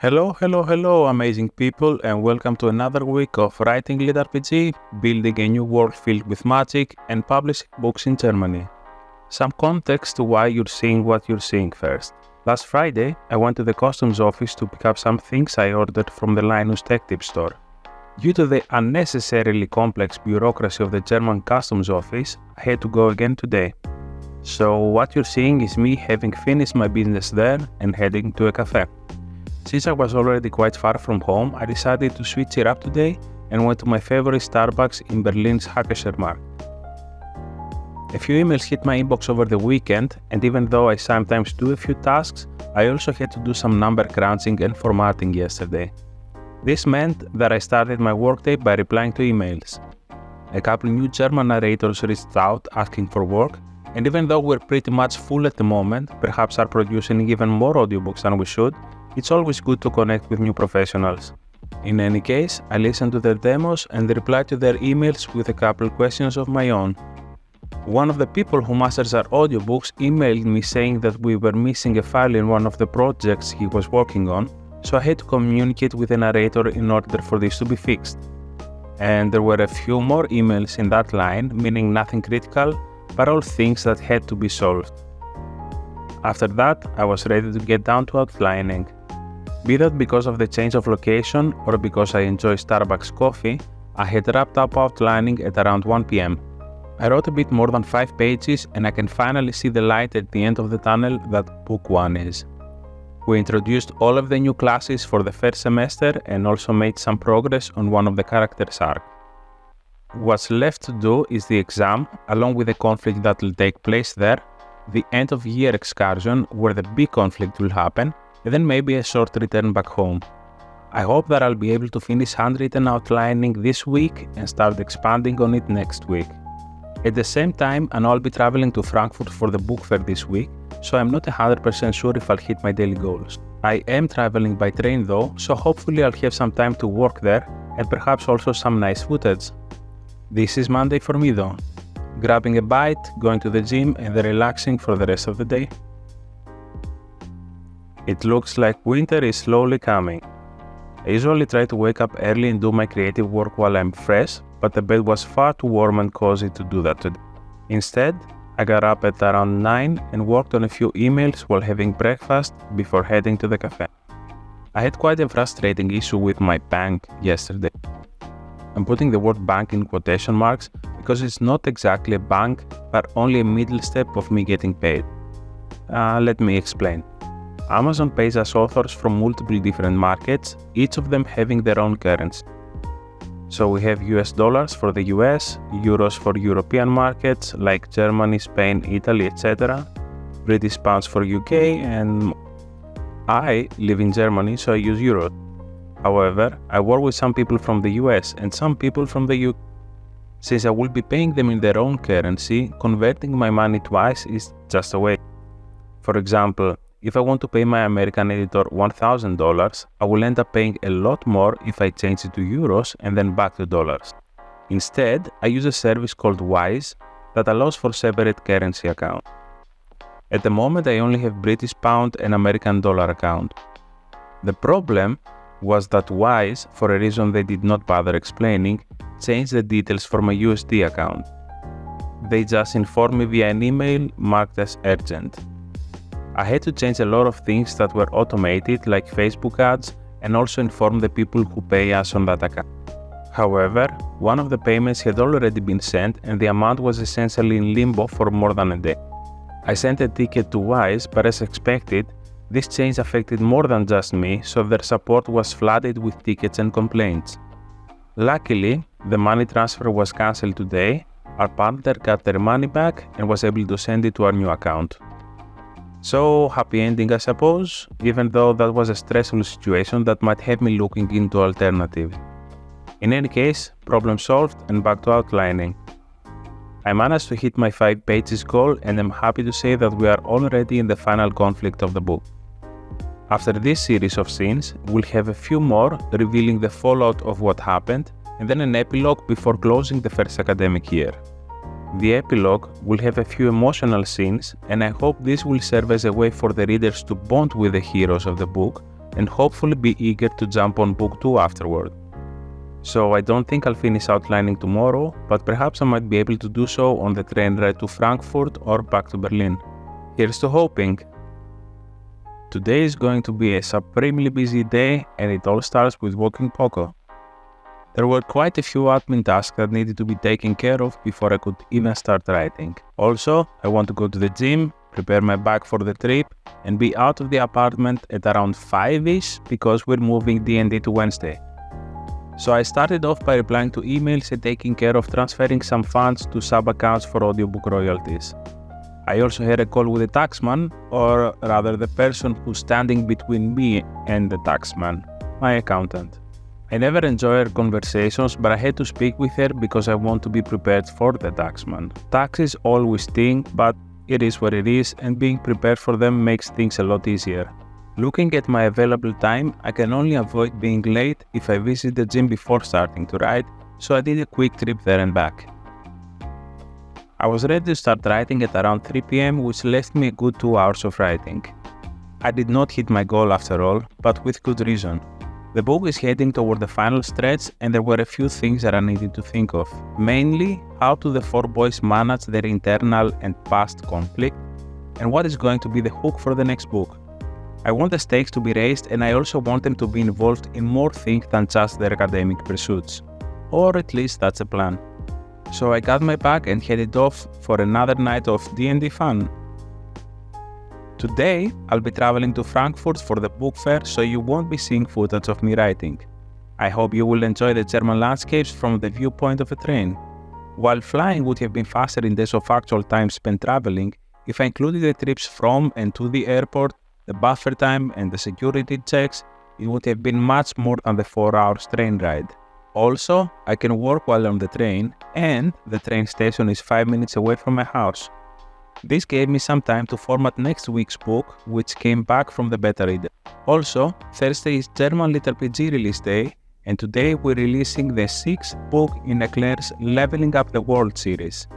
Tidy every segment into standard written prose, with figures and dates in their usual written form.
Hello, amazing people, and welcome to another week of writing LitRPG, building a new world filled with magic, and publishing books in Germany. Some context to why you're seeing what you're seeing first. Last Friday, I went to the customs office to pick up some things I ordered from the Linus Tech Tip store. Due to the unnecessarily complex bureaucracy of the German customs office, I had to go again today. So what you're seeing is me having finished my business there and heading to a cafe. Since I was already quite far from home, I decided to switch it up today and went to my favorite Starbucks in Berlin's Hackescher Markt. A few emails hit my inbox over the weekend, and even though I sometimes do a few tasks, I also had to do some number crunching and formatting yesterday. This meant that I started my workday by replying to emails. A couple new German narrators reached out asking for work, and even though we're pretty much full at the moment, perhaps are producing even more audiobooks than we should, it's always good to connect with new professionals. In any case, I listened to their demos and replied to their emails with a couple questions of my own. One of the people who masters our audiobooks emailed me saying that we were missing a file in one of the projects he was working on, so I had to communicate with the narrator in order for this to be fixed. And there were a few more emails in that line, meaning nothing critical, but all things that had to be solved. After that, I was ready to get down to outlining. Be that because of the change of location or because I enjoy Starbucks coffee, I had wrapped up outlining at around 1 p.m. I wrote a bit more than 5 pages and I can finally see the light at the end of the tunnel that Book 1 is. We introduced all of the new classes for the first semester and also made some progress on one of the characters' arc. What's left to do is the exam, along with the conflict that will take place there, the end of year excursion where the big conflict will happen, and then maybe a short return back home. I hope that I'll be able to finish handwritten outlining this week and start expanding on it next week. At the same time, I'll be traveling to Frankfurt for the book fair this week, so I'm not 100% sure if I'll hit my daily goals. I am traveling by train though, so hopefully I'll have some time to work there and perhaps also some nice footage. This is Monday for me though. Grabbing a bite, going to the gym and then relaxing for the rest of the day. It looks like winter is slowly coming. I usually try to wake up early and do my creative work while I'm fresh, but the bed was far too warm and cozy to do that today. Instead, I got up at around 9 and worked on a few emails while having breakfast before heading to the cafe. I had quite a frustrating issue with my bank yesterday. I'm putting the word bank in quotation marks because it's not exactly a bank, but only a middle step of me getting paid. Let me explain. Amazon pays us authors from multiple different markets, each of them having their own currency. So we have US dollars for the US, euros for European markets like Germany, Spain, Italy, etc., British pounds for UK, and I live in Germany, so I use euros. However, I work with some people from the US and some people from the UK. Since I will be paying them in their own currency, converting my money twice is just a waste. For example, if I want to pay my American editor $1,000, I will end up paying a lot more if I change it to euros and then back to dollars. Instead, I use a service called Wise that allows for separate currency accounts. At the moment, I only have British pound and American dollar account. The problem was that Wise, for a reason they did not bother explaining, changed the details for my USD account. They just informed me via an email marked as urgent. I had to change a lot of things that were automated like Facebook ads and also inform the people who pay us on that account. However, one of the payments had already been sent and the amount was essentially in limbo for more than a day. I sent a ticket to Wise, but as expected, this change affected more than just me, so their support was flooded with tickets and complaints. Luckily, the money transfer was cancelled today, our partner got their money back and was able to send it to our new account. So, happy ending I suppose, even though that was a stressful situation that might have me looking into alternatives. In any case, problem solved and back to outlining. I managed to hit my 5 pages goal and I'm happy to say that we are already in the final conflict of the book. After this series of scenes, we'll have a few more revealing the fallout of what happened and then an epilogue before closing the first academic year. The epilogue will have a few emotional scenes and I hope this will serve as a way for the readers to bond with the heroes of the book and hopefully be eager to jump on book 2 afterward. So I don't think I'll finish outlining tomorrow, but perhaps I might be able to do so on the train ride to Frankfurt or back to Berlin. Here's to hoping! Today is going to be a supremely busy day, and it all starts with walking Poco. There were quite a few admin tasks that needed to be taken care of before I could even start writing. Also, I want to go to the gym, prepare my bag for the trip, and be out of the apartment at around 5ish because we're moving D&D to Wednesday. So I started off by replying to emails and taking care of transferring some funds to sub-accounts for audiobook royalties. I also had a call with the taxman, or rather the person who's standing between me and the taxman, my accountant. I never enjoy our conversations, but I had to speak with her because I want to be prepared for the taxman. Taxes always sting, but it is what it is, and being prepared for them makes things a lot easier. Looking at my available time, I can only avoid being late if I visit the gym before starting to write, so I did a quick trip there and back. I was ready to start writing at around 3 PM, which left me a good 2 hours of writing. I did not hit my goal after all, but with good reason. The book is heading toward the final stretch, and there were a few things that I needed to think of. Mainly, how do the 4 boys manage their internal and past conflict, and what is going to be the hook for the next book. I want the stakes to be raised, and I also want them to be involved in more things than just their academic pursuits. Or at least that's the plan. So I got my bag and headed off for another night of D&D fun. Today, I'll be traveling to Frankfurt for the book fair, so you won't be seeing footage of me writing. I hope you will enjoy the German landscapes from the viewpoint of a train. While flying would have been faster in days of actual time spent traveling, if I included the trips from and to the airport, the buffer time and the security checks, it would have been much more than the 4 hours train ride. Also, I can work while on the train, and the train station is 5 minutes away from my house. This gave me some time to format next week's book, which came back from the beta reader. Also, Thursday is German LitRPG release day, and today we're releasing the 6th book in Eclair's Leveling Up the World series.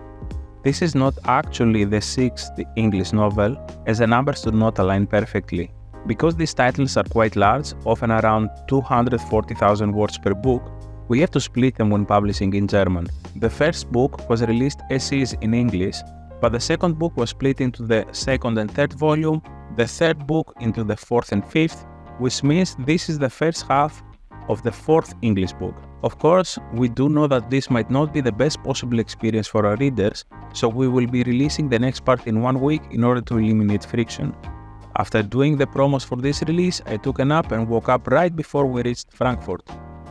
This is not actually the 6th English novel, as the numbers do not align perfectly. Because these titles are quite large, often around 240,000 words per book, we have to split them when publishing in German. The first book was released as is in English, but the second book was split into the second and third volume, the third book into the fourth and fifth, which means this is the first half of the 4th English book. Of course, we do know that this might not be the best possible experience for our readers, so we will be releasing the next part in 1 week in order to eliminate friction. After doing the promos for this release, I took a nap and woke up right before we reached Frankfurt.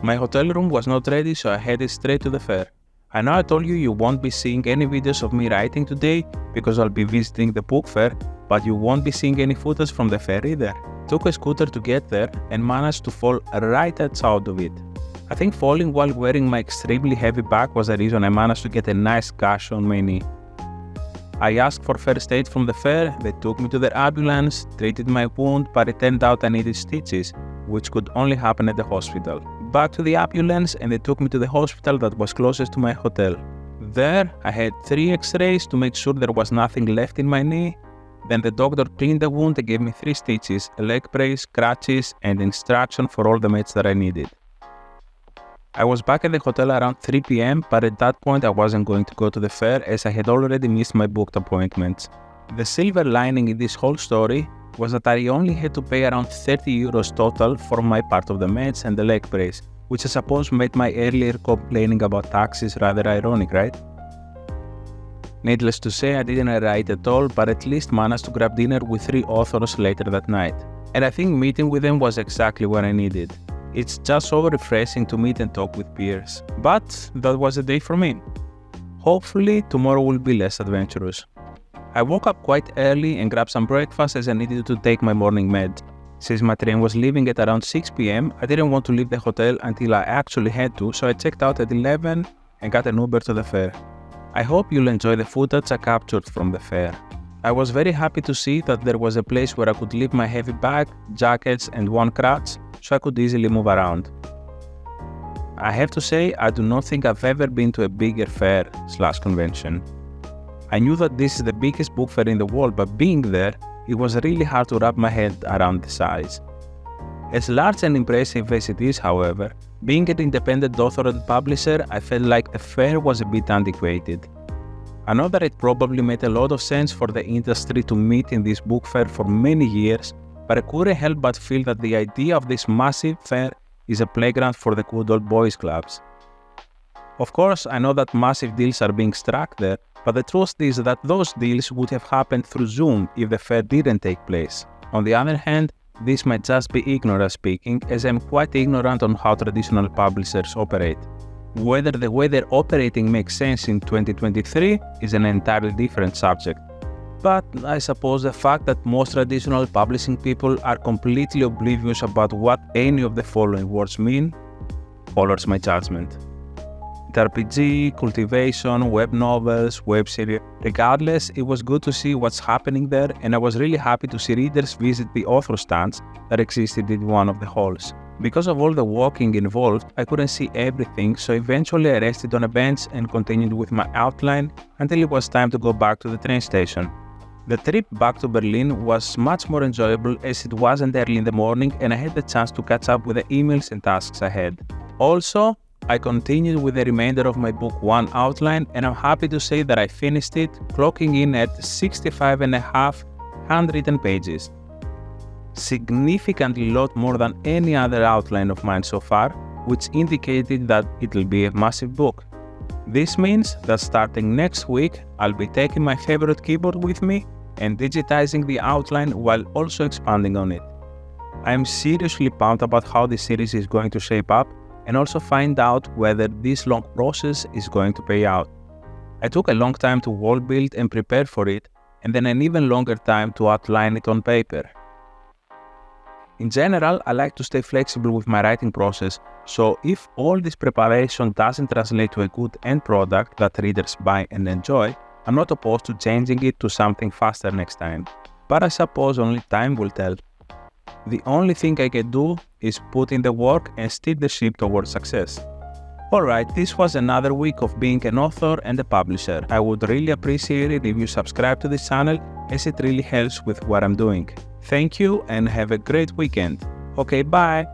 My hotel room was not ready, so I headed straight to the fair. I know I told you you won't be seeing any videos of me writing today because I'll be visiting the book fair, but you won't be seeing any footage from the fair either. Took a scooter to get there and managed to fall right out of it. I think falling while wearing my extremely heavy bag was the reason I managed to get a nice gash on my knee. I asked for first aid from the fair, they took me to the ambulance, treated my wound, but it turned out I needed stitches, which could only happen at the hospital. Back to the ambulance, and they took me to the hospital that was closest to my hotel. There, I had 3 x-rays to make sure there was nothing left in my knee. Then the doctor cleaned the wound and gave me 3 stitches, a leg brace, crutches, and instruction for all the meds that I needed. I was back at the hotel around 3 PM, but at that point I wasn't going to go to the fair as I had already missed my booked appointments. The silver lining in this whole story was that I only had to pay around 30 euros total for my part of the meds and the leg brace, which I suppose made my earlier complaining about taxes rather ironic, right? Needless to say, I didn't write at all, but at least managed to grab dinner with 3 authors later that night. And I think meeting with them was exactly what I needed. It's just so refreshing to meet and talk with peers. But that was a day for me. Hopefully, tomorrow will be less adventurous. I woke up quite early and grabbed some breakfast as I needed to take my morning med. Since my train was leaving at around 6 PM, I didn't want to leave the hotel until I actually had to, so I checked out at 11 and got an Uber to the fair. I hope you'll enjoy the footage I captured from the fair. I was very happy to see that there was a place where I could leave my heavy bag, jackets and 1 crutch, so I could easily move around. I have to say, I do not think I've ever been to a bigger fair/convention. I knew that this is the biggest book fair in the world, but being there, it was really hard to wrap my head around the size. As large and impressive as it is, however, being an independent author and publisher, I felt like the fair was a bit antiquated. I know that it probably made a lot of sense for the industry to meet in this book fair for many years, but I couldn't help but feel that the idea of this massive fair is a playground for the good old boys clubs. Of course, I know that massive deals are being struck there, but the truth is that those deals would have happened through Zoom if the fair didn't take place. On the other hand, this might just be ignorance speaking, as I'm quite ignorant on how traditional publishers operate. Whether the way they're operating makes sense in 2023 is an entirely different subject. But I suppose the fact that most traditional publishing people are completely oblivious about what any of the following words mean colors my judgment. LitRPG, cultivation, web novels, web series. Regardless, it was good to see what's happening there, and I was really happy to see readers visit the author stands that existed in one of the halls. Because of all the walking involved, I couldn't see everything, so eventually I rested on a bench and continued with my outline until it was time to go back to the train station. The trip back to Berlin was much more enjoyable as it wasn't early in the morning and I had the chance to catch up with the emails and tasks ahead. Also, I continued with the remainder of my book 1 outline, and I'm happy to say that I finished it, clocking in at 65.5 handwritten pages. Significantly lot more than any other outline of mine so far, which indicated that it'll be a massive book. This means that starting next week, I'll be taking my favorite keyboard with me and digitizing the outline while also expanding on it. I am seriously pumped about how this series is going to shape up, and also find out whether this long process is going to pay out. I took a long time to world build and prepare for it, and then an even longer time to outline it on paper. In general, I like to stay flexible with my writing process, so if all this preparation doesn't translate to a good end product that readers buy and enjoy, I'm not opposed to changing it to something faster next time. But I suppose only time will tell. The only thing I can do is put in the work and steer the ship towards success. Alright, this was another week of being an author and a publisher. I would really appreciate it if you subscribe to this channel, as it really helps with what I'm doing. Thank you and have a great weekend. Okay, bye!